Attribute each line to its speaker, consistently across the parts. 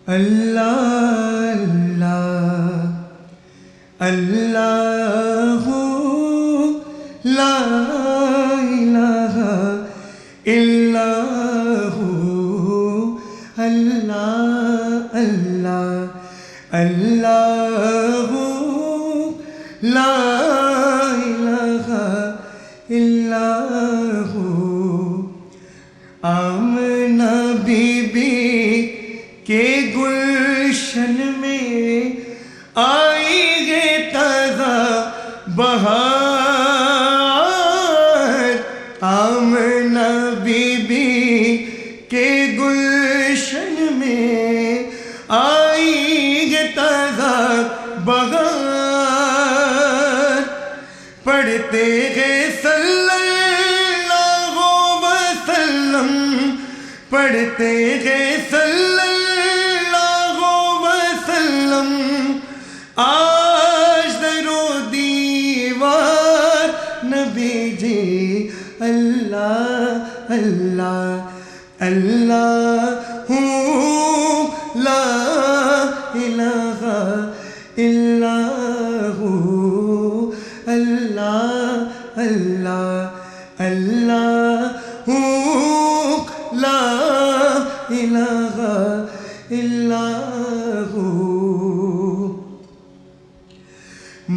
Speaker 1: اللہ اللہ اللہ لا الہ الا ہو اللہ اللہ اللہ لا الہ الا ہو آمنہ بی بی کے گلشن میں آئی ہے تازہ بہار آمنہ بی بی کے گلشن میں آئی ہے تازہ بہار پڑھتے ہیں صلی اللہ وسلم پڑھتے ہیں صلی اللہ وسلم آج در و دیوار نبی جی اللہ اللہ اللہ لا الہ الا ہو اللہ اللہ اللہ لا الہ الا ہو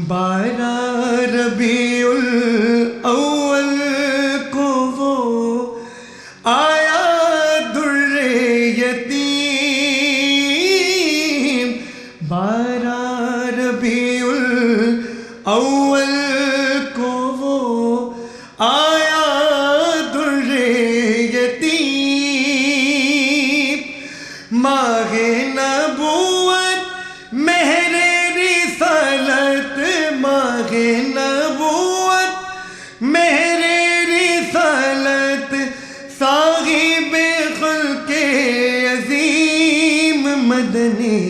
Speaker 1: 12 ربیع الاول کو وہ آیا در یتیم 12 ربیع الاول کو وہ آیا در یتیم ماہ نبوت مہر رسالت ماہ نبوت مہر رسالت صاحب خلق عظیم مدنی